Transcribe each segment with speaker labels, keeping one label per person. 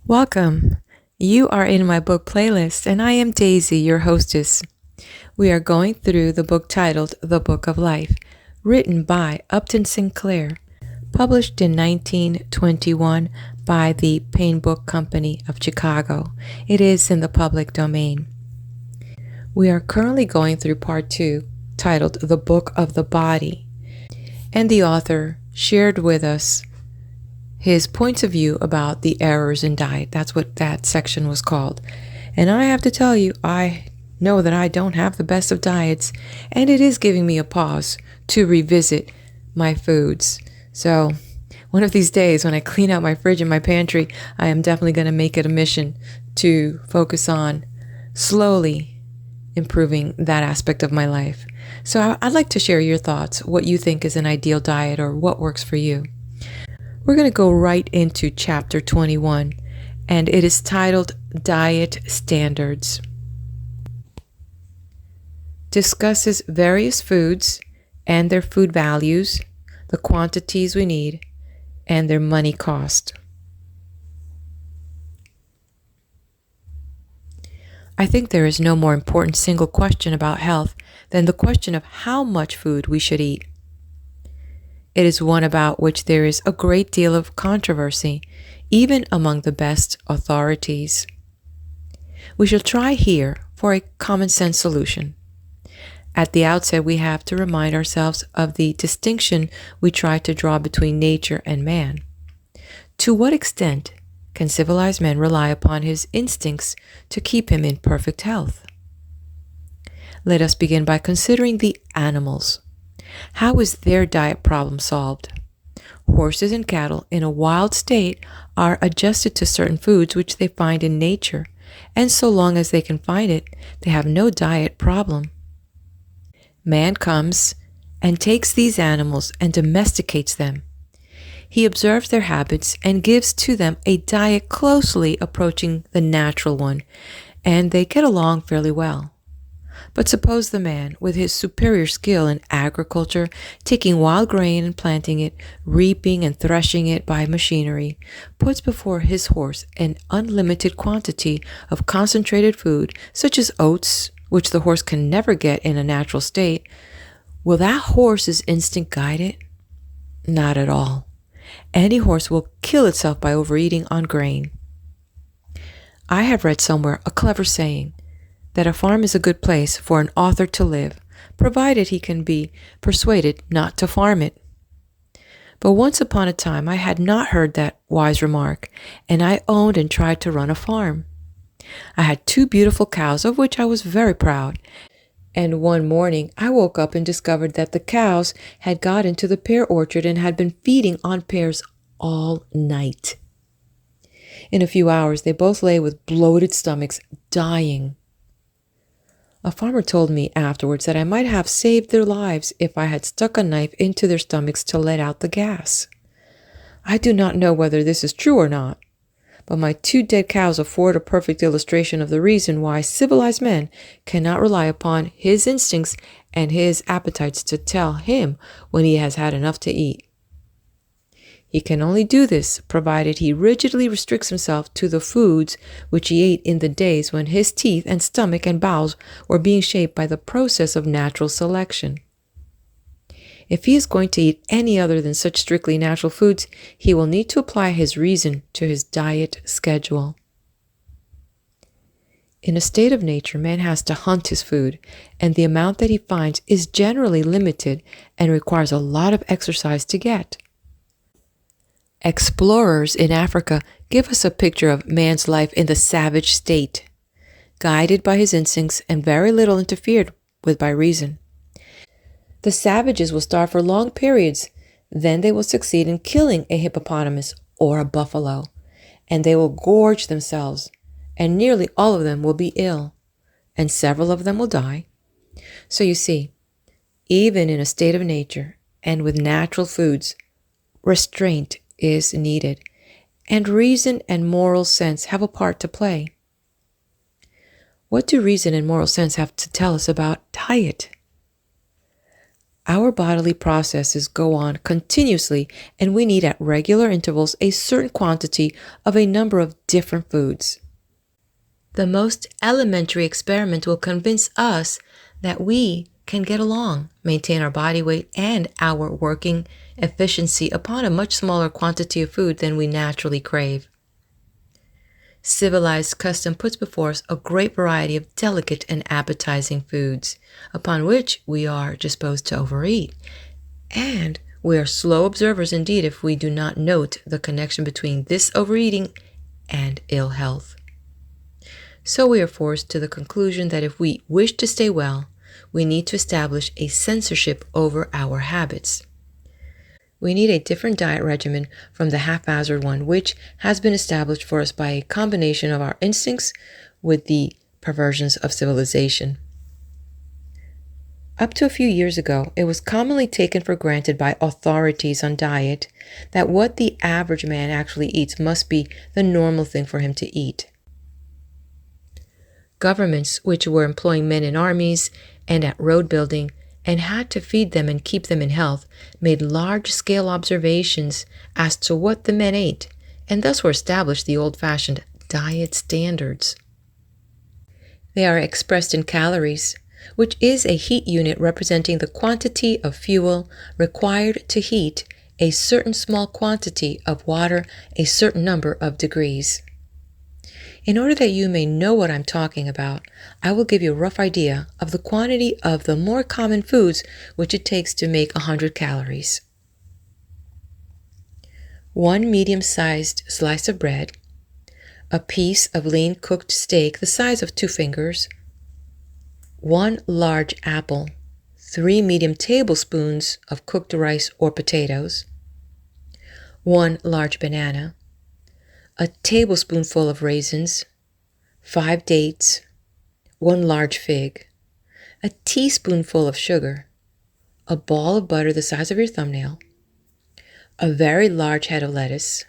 Speaker 1: Welcome. You are in my book playlist, and I am Daisy, your hostess. We are going through the book titled The Book of Life, written by Upton Sinclair, published in 1921 by the Payne Book Company of Chicago. It is in the public domain. We are currently going through part 2, titled The Book of the Body, and the author shared with us his points of view about the errors in diet. That's what that section was called. And I have to tell you, I know that I don't have the best of diets, and it is giving me a pause to revisit my foods. So one of these days when I clean out my fridge and my pantry, I am definitely going to make it a mission to focus on slowly improving that aspect of my life. So I'd like to share your thoughts, what you think is an ideal diet or what works for you. We're going to go right into chapter 21, and it is titled Diet Standards. Discusses various foods and their food values, the quantities we need, and their money cost. I think there is no more important single question about health than the question of how much food we should eat. It is one about which there is a great deal of controversy, even among the best authorities. We shall try here for a common sense solution. At the outset, we have to remind ourselves of the distinction we try to draw between nature and man. To what extent can civilized man rely upon his instincts to keep him in perfect health? Let us begin by considering the animals. How is their diet problem solved? Horses and cattle in a wild state are adjusted to certain foods which they find in nature, and so long as they can find it, they have no diet problem. Man comes and takes these animals and domesticates them. He observes their habits and gives to them a diet closely approaching the natural one, and they get along fairly well. But suppose the man, with his superior skill in agriculture, taking wild grain and planting it, reaping and threshing it by machinery, puts before his horse an unlimited quantity of concentrated food, such as oats, which the horse can never get in a natural state, will that horse's instinct guide it? Not at all. Any horse will kill itself by overeating on grain. I have read somewhere a clever saying, that a farm is a good place for an author to live, provided he can be persuaded not to farm it. But once upon a time I had not heard that wise remark, and I owned and tried to run a farm. I had 2 beautiful cows, of which I was very proud, and one morning I woke up and discovered that the cows had got into the pear orchard and had been feeding on pears all night. In a few hours they both lay with bloated stomachs, dying. A farmer told me afterwards that I might have saved their lives if I had stuck a knife into their stomachs to let out the gas. I do not know whether this is true or not, but my 2 dead cows afford a perfect illustration of the reason why civilized men cannot rely upon his instincts and his appetites to tell him when he has had enough to eat. He can only do this provided he rigidly restricts himself to the foods which he ate in the days when his teeth and stomach and bowels were being shaped by the process of natural selection. If he is going to eat any other than such strictly natural foods, he will need to apply his reason to his diet schedule. In a state of nature, man has to hunt his food, and the amount that he finds is generally limited and requires a lot of exercise to get. Explorers in Africa give us a picture of man's life in the savage state, guided by his instincts and very little interfered with by reason. The savages will starve for long periods, then they will succeed in killing a hippopotamus or a buffalo, and they will gorge themselves, and nearly all of them will be ill, and several of them will die. So you see, even in a state of nature and with natural foods, restraint is needed, and reason and moral sense have a part to play. What do reason and moral sense have to tell us about diet? Our bodily processes go on continuously, and we need at regular intervals a certain quantity of a number of different foods. The most elementary experiment will convince us that we can get along, maintain our body weight and our working efficiency upon a much smaller quantity of food than we naturally crave. Civilized custom puts before us a great variety of delicate and appetizing foods, upon which we are disposed to overeat. And we are slow observers indeed if we do not note the connection between this overeating and ill health. So we are forced to the conclusion that if we wish to stay well, we need to establish a censorship over our habits. We need a different diet regimen from the haphazard one which has been established for us by a combination of our instincts with the perversions of civilization. Up to a few years ago, it was commonly taken for granted by authorities on diet that what the average man actually eats must be the normal thing for him to eat. Governments, which were employing men in armies and at road building, and had to feed them and keep them in health, made large-scale observations as to what the men ate, and thus were established the old-fashioned diet standards. They are expressed in calories, which is a heat unit representing the quantity of fuel required to heat a certain small quantity of water a certain number of degrees. In order that you may know what I'm talking about, I will give you a rough idea of the quantity of the more common foods which it takes to make 100 calories. 1 medium-sized slice of bread, a piece of lean cooked steak the size of 2 fingers, 1 large apple, 3 medium tablespoons of cooked rice or potatoes, 1 large banana, a tablespoonful of raisins, 5 dates, 1 large fig, a teaspoonful of sugar, a ball of butter the size of your thumbnail, a very large head of lettuce,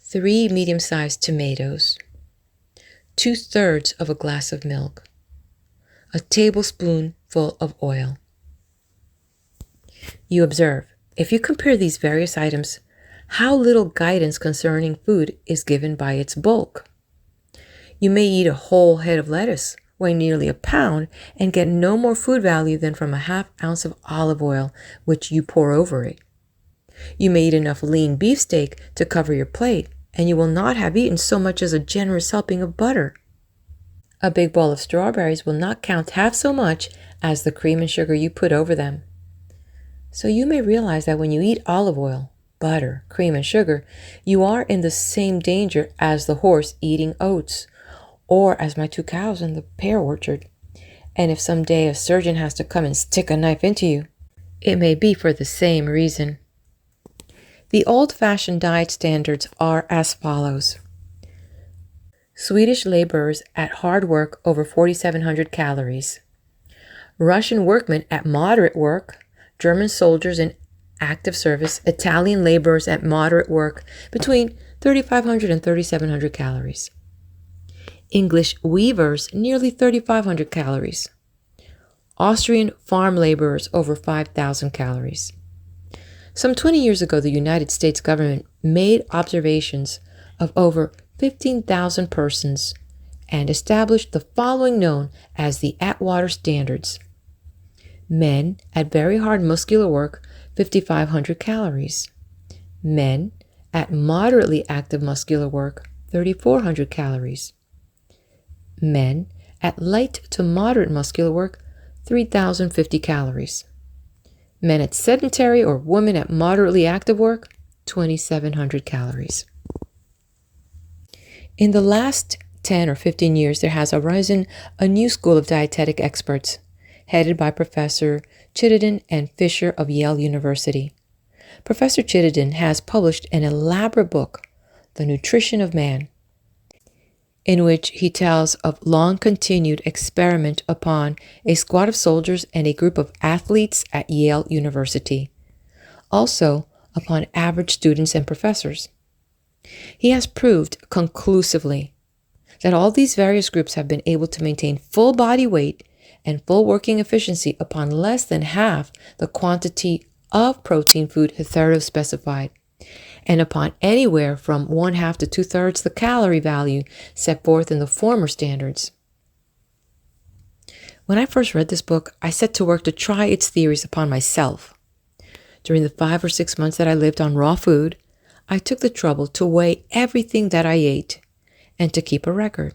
Speaker 1: 3 medium-sized tomatoes, 2/3 of a glass of milk, a tablespoonful of oil. You observe, if you compare these various items, how little guidance concerning food is given by its bulk. You may eat a whole head of lettuce, weighing nearly a pound, and get no more food value than from a ½ ounce of olive oil, which you pour over it. You may eat enough lean beefsteak to cover your plate, and you will not have eaten so much as a generous helping of butter. A big bowl of strawberries will not count half so much as the cream and sugar you put over them. So you may realize that when you eat olive oil, butter, cream, and sugar, you are in the same danger as the horse eating oats, or as my 2 cows in the pear orchard. And if some day a surgeon has to come and stick a knife into you, it may be for the same reason. The old-fashioned diet standards are as follows. Swedish laborers at hard work over 4,700 calories. Russian workmen at moderate work, German soldiers in active service, Italian laborers at moderate work between 3,500 and 3,700 calories. English weavers nearly 3,500 calories. Austrian farm laborers over 5,000 calories. Some 20 years ago, the United States government made observations of over 15,000 persons and established the following known as the Atwater standards. Men at very hard muscular work, 5,500 calories. Men at moderately active muscular work, 3,400 calories. Men at light to moderate muscular work, 3,050 calories. Men at sedentary or women at moderately active work, 2,700 calories. In the last 10 or 15 years, there has arisen a new school of dietetic experts, headed by Professor Chittenden and Fisher of Yale University. Professor Chittenden has published an elaborate book, The Nutrition of Man, in which he tells of long-continued experiment upon a squad of soldiers and a group of athletes at Yale University, also upon average students and professors. He has proved conclusively that all these various groups have been able to maintain full body weight and full working efficiency upon less than half the quantity of protein food hitherto specified, and upon anywhere from 1/2 to 2/3 the calorie value set forth in the former standards. When I first read this book, I set to work to try its theories upon myself. During the 5 or 6 months that I lived on raw food, I took the trouble to weigh everything that I ate and to keep a record.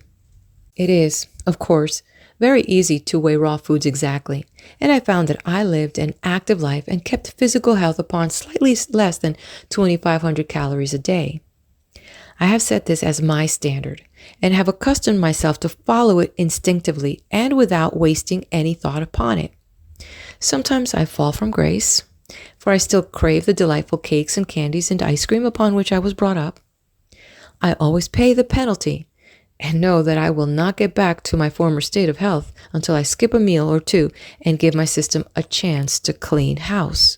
Speaker 1: It is, of course, very easy to weigh raw foods exactly, and I found that I lived an active life and kept physical health upon slightly less than 2,500 calories a day. I have set this as my standard and have accustomed myself to follow it instinctively and without wasting any thought upon it. Sometimes I fall from grace, for I still crave the delightful cakes and candies and ice cream upon which I was brought up. I always pay the penalty and know that I will not get back to my former state of health until I skip a meal or two and give my system a chance to clean house.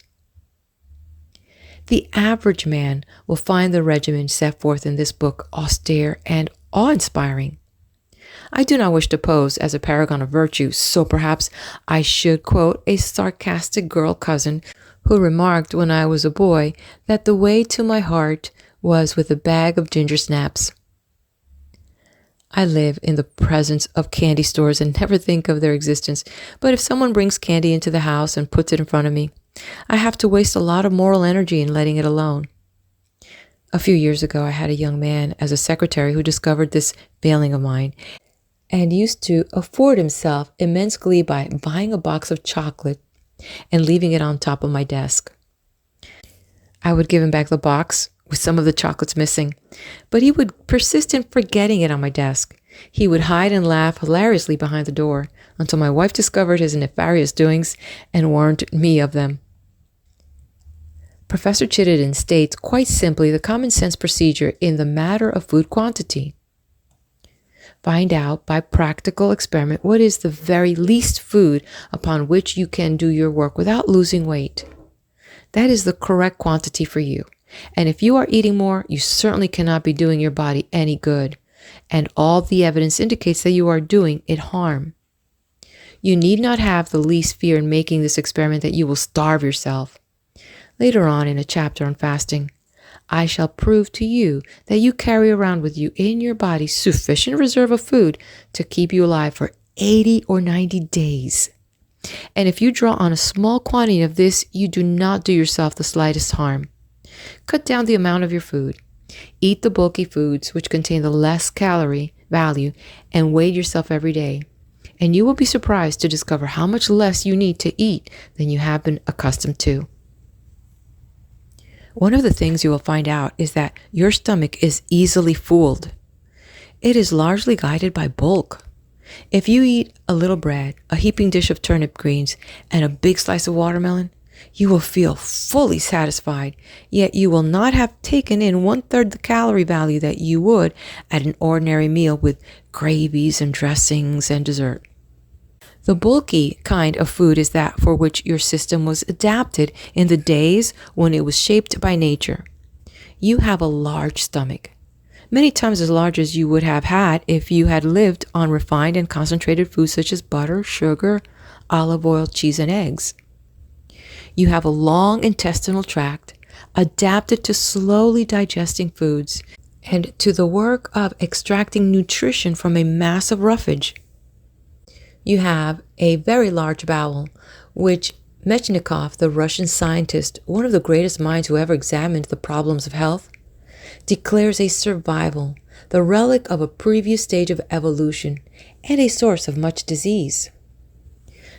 Speaker 1: The average man will find the regimen set forth in this book austere and awe-inspiring. I do not wish to pose as a paragon of virtue, so perhaps I should quote a sarcastic girl cousin who remarked when I was a boy that the way to my heart was with a bag of ginger snaps. I live in the presence of candy stores and never think of their existence, but if someone brings candy into the house and puts it in front of me, I have to waste a lot of moral energy in letting it alone. A few years ago, I had a young man as a secretary who discovered this failing of mine and used to afford himself immense glee by buying a box of chocolate and leaving it on top of my desk. I would give him back the box with some of the chocolates missing, but he would persist in forgetting it on my desk. He would hide and laugh hilariously behind the door until my wife discovered his nefarious doings and warned me of them. Professor Chittenden states quite simply the common sense procedure in the matter of food quantity. Find out by practical experiment what is the very least food upon which you can do your work without losing weight. That is the correct quantity for you. And if you are eating more, you certainly cannot be doing your body any good. And all the evidence indicates that you are doing it harm. You need not have the least fear in making this experiment that you will starve yourself. Later on in a chapter on fasting, I shall prove to you that you carry around with you in your body sufficient reserve of food to keep you alive for 80 or 90 days. And if you draw on a small quantity of this, you do not do yourself the slightest harm. Cut down the amount of your food. Eat the bulky foods which contain the less calorie value and weigh yourself every day. And you will be surprised to discover how much less you need to eat than you have been accustomed to. One of the things you will find out is that your stomach is easily fooled. It is largely guided by bulk. If you eat a little bread, a heaping dish of turnip greens, and a big slice of watermelon, you will feel fully satisfied, yet you will not have taken in 1/3 the calorie value that you would at an ordinary meal with gravies and dressings and dessert. The bulky kind of food is that for which your system was adapted in the days when it was shaped by nature. You have a large stomach, many times as large as you would have had if you had lived on refined and concentrated foods such as butter, sugar, olive oil, cheese, and eggs. You have a long intestinal tract adapted to slowly digesting foods and to the work of extracting nutrition from a mass of roughage. You have a very large bowel, which Mechnikov, the Russian scientist, one of the greatest minds who ever examined the problems of health, declares a survival, the relic of a previous stage of evolution, and a source of much disease.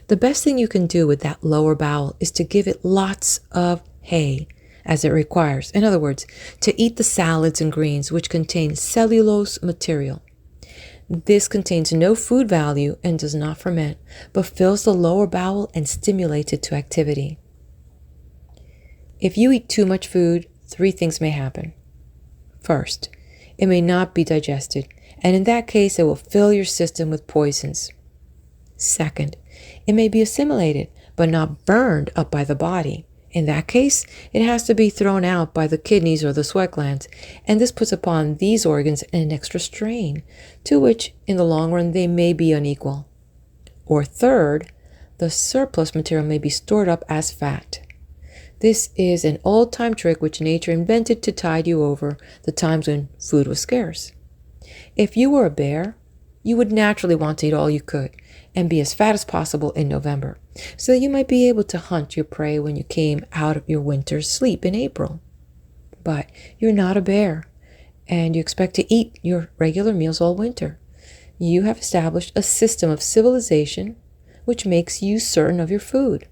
Speaker 1: The best thing you can do with that lower bowel is to give it lots of hay, as it requires. In other words, to eat the salads and greens which contain cellulose material. This contains no food value and does not ferment, but fills the lower bowel and stimulates it to activity. If you eat too much food, 3 things may happen. First, it may not be digested, and in that case, it will fill your system with poisons. Second, it may be assimilated, but not burned up by the body. In that case, it has to be thrown out by the kidneys or the sweat glands, and this puts upon these organs an extra strain, to which, in the long run, they may be unequal. Or third, the surplus material may be stored up as fat. This is an old-time trick which nature invented to tide you over the times when food was scarce. If you were a bear, you would naturally want to eat all you could and be as fat as possible in November, so that you might be able to hunt your prey when you came out of your winter's sleep in April. But you're not a bear, and you expect to eat your regular meals all winter. You have established a system of civilization which makes you certain of your food.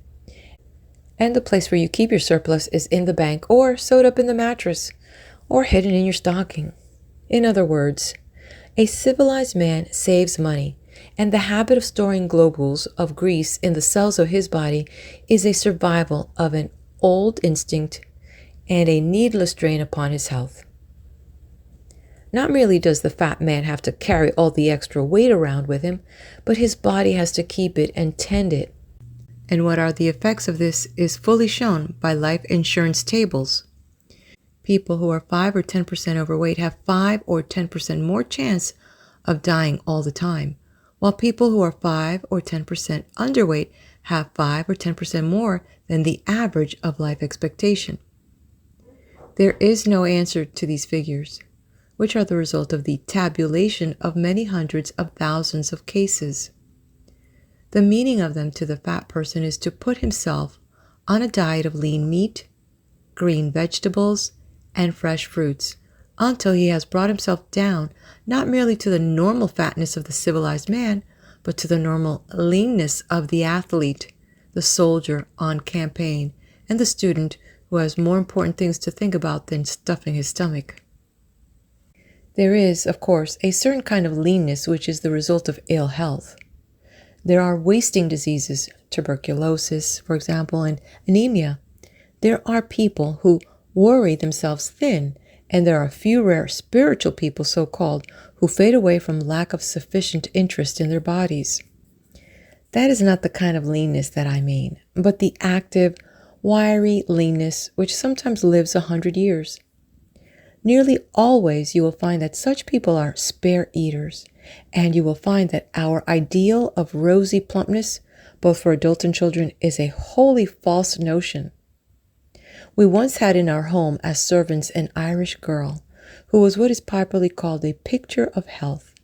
Speaker 1: And the place where you keep your surplus is in the bank, or sewed up in the mattress, or hidden in your stocking. In other words, a civilized man saves money, and the habit of storing globules of grease in the cells of his body is a survival of an old instinct and a needless drain upon his health. Not merely does the fat man have to carry all the extra weight around with him, but his body has to keep it and tend it. And what are the effects of this is fully shown by life insurance tables. People who are 5 or 10% overweight have 5 or 10% more chance of dying all the time, while people who are 5 or 10% underweight have 5 or 10% more than the average of life expectation. There is no answer to these figures, which are the result of the tabulation of many hundreds of thousands of cases. The meaning of them to the fat person is to put himself on a diet of lean meat, green vegetables, and fresh fruits until he has brought himself down not merely to the normal fatness of the civilized man, but to the normal leanness of the athlete, the soldier on campaign, and the student who has more important things to think about than stuffing his stomach. There is, of course, a certain kind of leanness which is the result of ill health. There are wasting diseases, tuberculosis, for example, and anemia. There are people who worry themselves thin, and there are a few rare spiritual people, so-called, who fade away from lack of sufficient interest in their bodies. That is not the kind of leanness that I mean, but the active, wiry leanness which sometimes lives 100 years. Nearly always you will find that such people are spare eaters, and you will find that our ideal of rosy plumpness, both for adults and children, is a wholly false notion. We once had in our home as servants an Irish girl, who was what is popularly called a picture of health,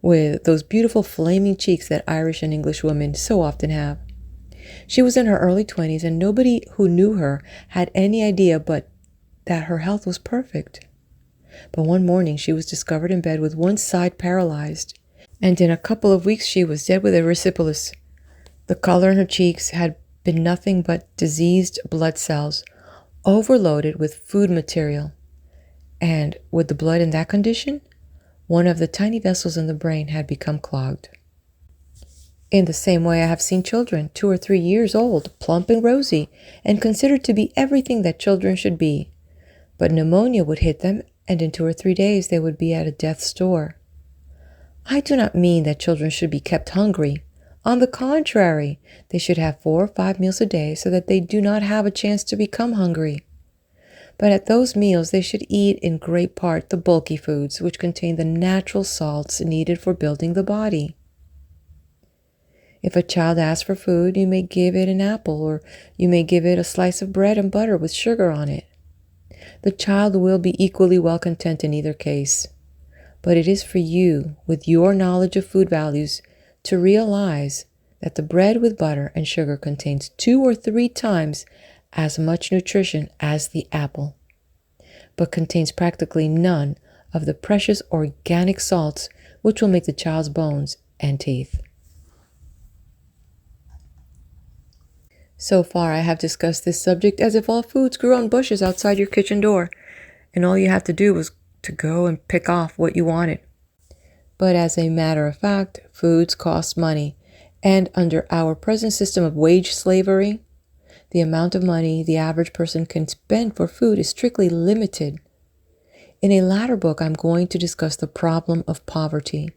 Speaker 1: with those beautiful flaming cheeks that Irish and English women so often have. She was in her early 20s, and nobody who knew her had any idea but that her health was perfect. But one morning she was discovered in bed with one side paralyzed, and in a couple of weeks she was dead with erysipelas. The color in her cheeks had been nothing but diseased blood cells, overloaded with food material. And with the blood in that condition, one of the tiny vessels in the brain had become clogged. In the same way, I have seen children, 2 or 3 years old, plump and rosy, and considered to be everything that children should be. But pneumonia would hit them, and in 2 or 3 days they would be at a death's door. I do not mean that children should be kept hungry. On the contrary, they should have 4 or 5 meals a day so that they do not have a chance to become hungry. But at those meals they should eat in great part the bulky foods which contain the natural salts needed for building the body. If a child asks for food, you may give it an apple, or you may give it a slice of bread and butter with sugar on it. The child will be equally well content in either case. But it is for you, with your knowledge of food values, to realize that the bread with butter and sugar contains 2 or 3 times as much nutrition as the apple, but contains practically none of the precious organic salts which will make the child's bones and teeth. So far I have discussed this subject as if all foods grew on bushes outside your kitchen door, and all you had to do was to go and pick off what you wanted. But as a matter of fact, foods cost money, and under our present system of wage slavery, the amount of money the average person can spend for food is strictly limited. In a later book, I'm going to discuss the problem of poverty,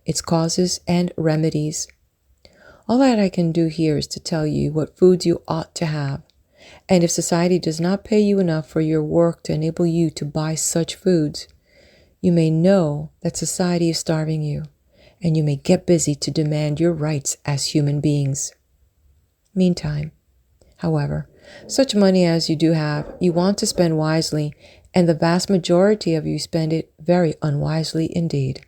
Speaker 1: its causes and remedies. All that I can do here is to tell you what foods you ought to have, and if society does not pay you enough for your work to enable you to buy such foods, you may know that society is starving you, and you may get busy to demand your rights as human beings. Meantime, however, such money as you do have, you want to spend wisely, and the vast majority of you spend it very unwisely indeed.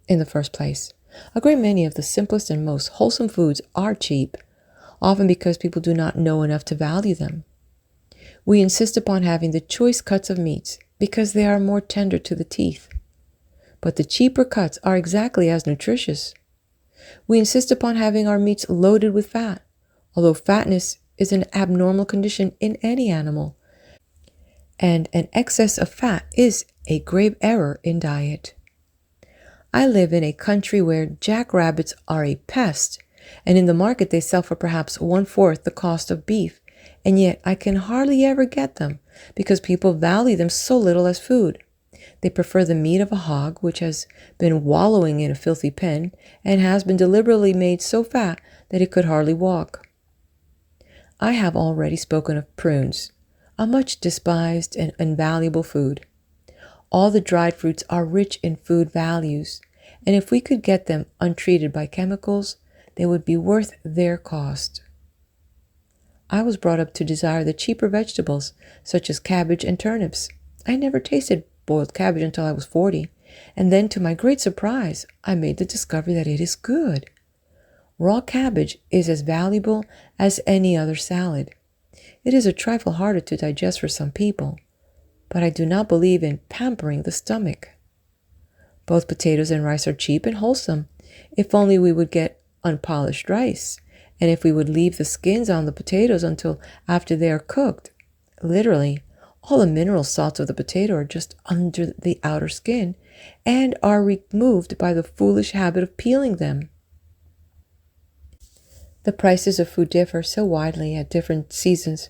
Speaker 1: In the first place, a great many of the simplest and most wholesome foods are cheap, often because people do not know enough to value them. We insist upon having the choice cuts of meats because they are more tender to the teeth. But the cheaper cuts are exactly as nutritious. We insist upon having our meats loaded with fat, although fatness is an abnormal condition in any animal, and an excess of fat is a grave error in diet. I live in a country where jackrabbits are a pest, and in the market they sell for perhaps 1/4 the cost of beef, and yet I can hardly ever get them because people value them so little as food. They prefer the meat of a hog which has been wallowing in a filthy pen and has been deliberately made so fat that it could hardly walk. I have already spoken of prunes, a much despised and invaluable food. All the dried fruits are rich in food values, and if we could get them untreated by chemicals, they would be worth their cost. I was brought up to desire the cheaper vegetables, such as cabbage and turnips. I never tasted boiled cabbage until I was 40, and then to my great surprise, I made the discovery that it is good. Raw cabbage is as valuable as any other salad. It is a trifle harder to digest for some people, but I do not believe in pampering the stomach. Both potatoes and rice are cheap and wholesome, if only we would get unpolished rice, and if we would leave the skins on the potatoes until after they are cooked. Literally, all the mineral salts of the potato are just under the outer skin and are removed by the foolish habit of peeling them. The prices of food differ so widely at different seasons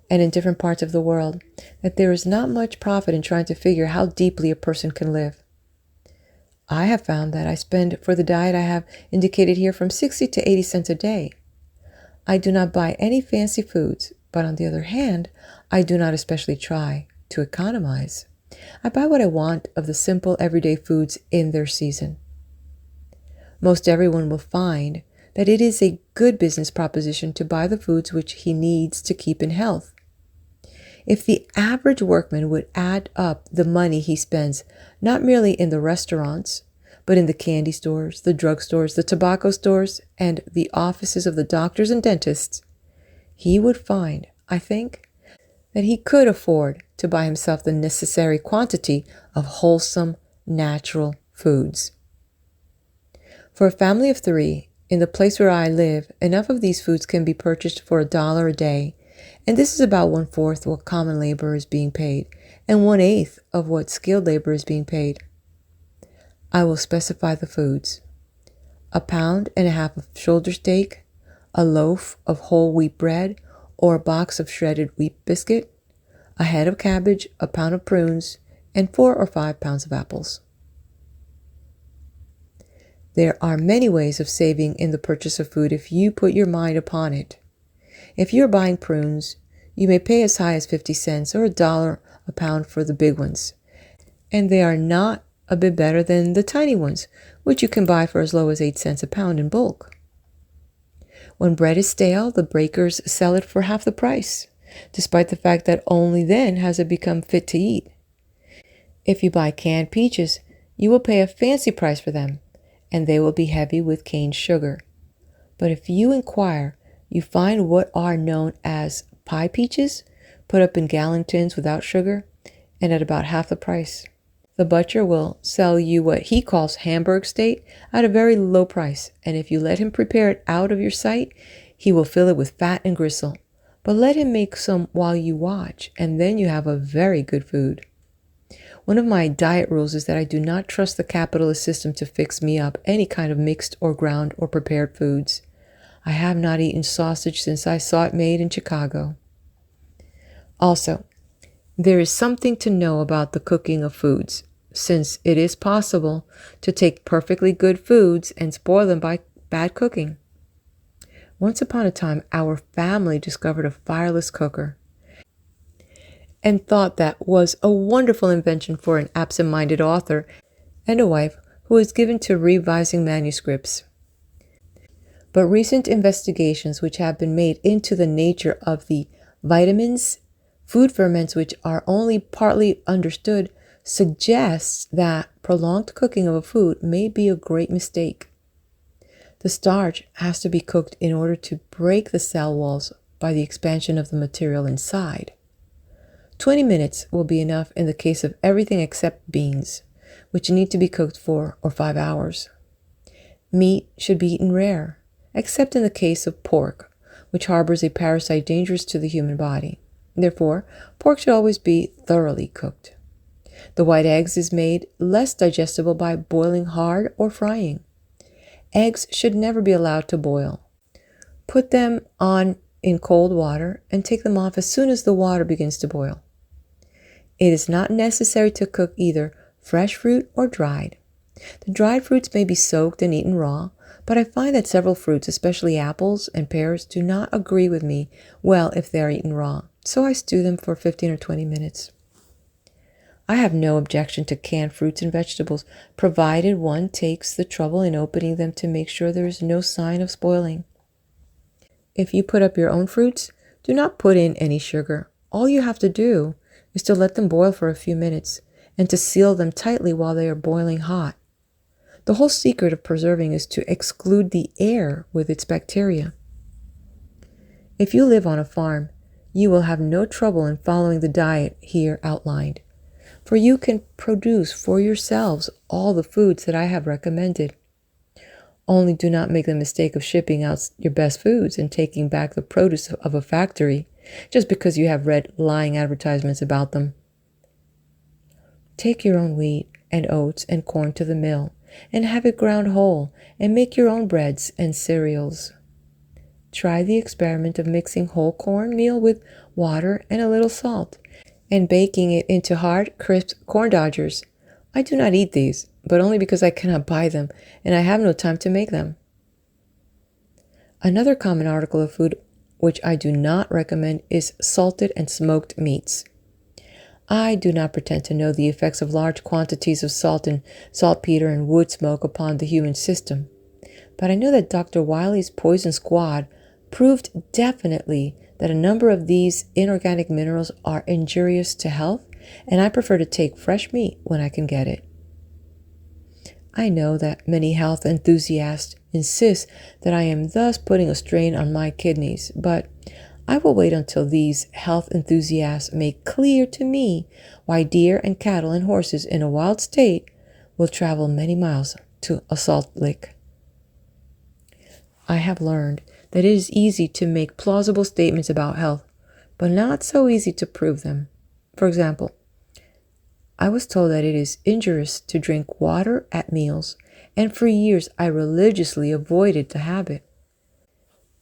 Speaker 1: and in different parts of the world that there is not much profit in trying to figure how deeply a person can live. I have found that I spend for the diet I have indicated here from 60 to 80 cents a day. I do not buy any fancy foods, but on the other hand, I do not especially try to economize. I buy what I want of the simple everyday foods in their season. Most everyone will find that it is a good business proposition to buy the foods which he needs to keep in health. If the average workman would add up the money he spends, not merely in the restaurants, but in the candy stores, the drug stores, the tobacco stores, and the offices of the doctors and dentists, he would find, I think, that he could afford to buy himself the necessary quantity of wholesome, natural foods. For a family of 3, in the place where I live, enough of these foods can be purchased for $1 a day, and this is about 1/4 what common labor is being paid, and 1/8 of what skilled labor is being paid. I will specify the foods: 1.5 pounds of shoulder steak, a loaf of whole wheat bread or a box of shredded wheat biscuit, a head of cabbage, a pound of prunes, and 4 or 5 pounds of apples. There are many ways of saving in the purchase of food if you put your mind upon it. If you're buying prunes, you may pay as high as 50 cents or $1 a pound for the big ones, and they are not a bit better than the tiny ones, which you can buy for as low as 8 cents a pound in bulk. When bread is stale, the bakers sell it for half the price, despite the fact that only then has it become fit to eat. If you buy canned peaches, you will pay a fancy price for them, and they will be heavy with cane sugar. But if you inquire, you find what are known as pie peaches, put up in gallon tins without sugar, and at about half the price. The butcher will sell you what he calls Hamburg steak at a very low price, and if you let him prepare it out of your sight, he will fill it with fat and gristle. But let him make some while you watch, and then you have a very good food. One of my diet rules is that I do not trust the capitalist system to fix me up any kind of mixed or ground or prepared foods. I have not eaten sausage since I saw it made in Chicago. Also, there is something to know about the cooking of foods, since it is possible to take perfectly good foods and spoil them by bad cooking. Once upon a time, our family discovered a fireless cooker and thought that was a wonderful invention for an absent-minded author and a wife who is given to revising manuscripts. But recent investigations which have been made into the nature of the vitamins, food ferments which are only partly understood, suggests that prolonged cooking of a food may be a great mistake. The starch has to be cooked in order to break the cell walls by the expansion of the material inside. 20 minutes will be enough in the case of everything except beans, which need to be cooked 4 or 5 hours. Meat should be eaten rare, except in the case of pork, which harbors a parasite dangerous to the human body. Therefore, pork should always be thoroughly cooked. The white eggs is made less digestible by boiling hard or frying. Eggs should never be allowed to boil. Put them on in cold water and take them off as soon as the water begins to boil. It is not necessary to cook either fresh fruit or dried. The dried fruits may be soaked and eaten raw, but I find that several fruits, especially apples and pears, do not agree with me well if they are eaten raw, so I stew them for 15 or 20 minutes. I have no objection to canned fruits and vegetables, provided one takes the trouble in opening them to make sure there is no sign of spoiling. If you put up your own fruits, do not put in any sugar. All you have to do is to let them boil for a few minutes and to seal them tightly while they are boiling hot. The whole secret of preserving is to exclude the air with its bacteria. If you live on a farm, you will have no trouble in following the diet here outlined, for you can produce for yourselves all the foods that I have recommended. Only do not make the mistake of shipping out your best foods and taking back the produce of a factory just because you have read lying advertisements about them. Take your own wheat and oats and corn to the mill and have it ground whole, and make your own breads and cereals. Try the experiment of mixing whole corn meal with water and a little salt, and baking it into hard, crisp corn dodgers. I do not eat these, but only because I cannot buy them, and I have no time to make them. Another common article of food which I do not recommend is salted and smoked meats. I do not pretend to know the effects of large quantities of salt and saltpeter and wood smoke upon the human system, but I know that Dr. Wiley's Poison Squad proved definitely that a number of these inorganic minerals are injurious to health, and I prefer to take fresh meat when I can get it. I know that many health enthusiasts insist that I am thus putting a strain on my kidneys, but I will wait until these health enthusiasts make clear to me why deer and cattle and horses in a wild state will travel many miles to a salt lick. I have learned that it is easy to make plausible statements about health, but not so easy to prove them. For example, I was told that it is injurious to drink water at meals, and for years I religiously avoided the habit.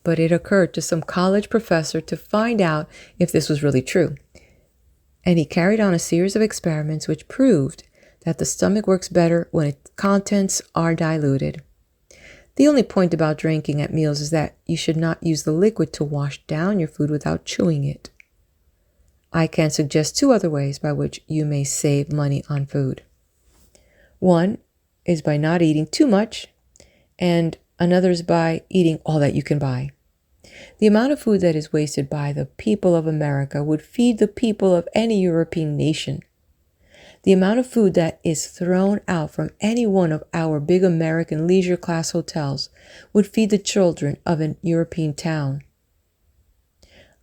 Speaker 1: But it occurred to some college professor to find out if this was really true, and he carried on a series of experiments which proved that the stomach works better when its contents are diluted. The only point about drinking at meals is that you should not use the liquid to wash down your food without chewing it. I can suggest 2 other ways by which you may save money on food. One is by not eating too much, and another is by eating all that you can buy. The amount of food that is wasted by the people of America would feed the people of any European nation. The amount of food that is thrown out from any one of our big American leisure class hotels would feed the children of an European town.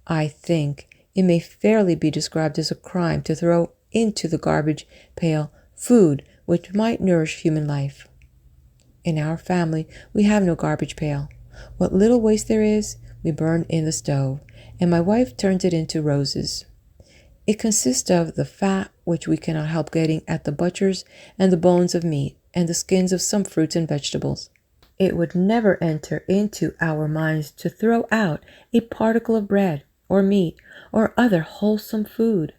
Speaker 1: I think it may fairly be described as a crime to throw into the garbage pail food which might nourish human life. In our family, we have no garbage pail. What little waste there is, we burn in the stove, and my wife turns it into roses. It consists of the fat, which we cannot help getting at the butchers, and the bones of meat, and the skins of some fruits and vegetables. It would never enter into our minds to throw out a particle of bread, or meat, or other wholesome food.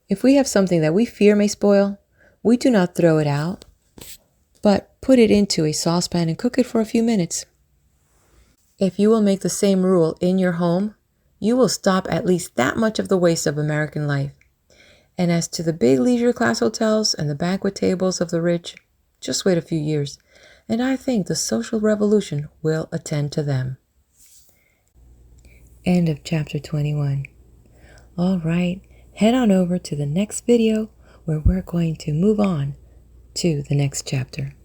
Speaker 1: If we have something that we fear may spoil, we do not throw it out, but put it into a saucepan and cook it for a few minutes. If you will make the same rule in your home, you will stop at least that much of the waste of American life. And as to the big leisure class hotels and the banquet tables of the rich, Just wait a few years, and I think the social revolution will attend to them. End of chapter 21. All right, head on over to the next video where we're going to move on to the next chapter.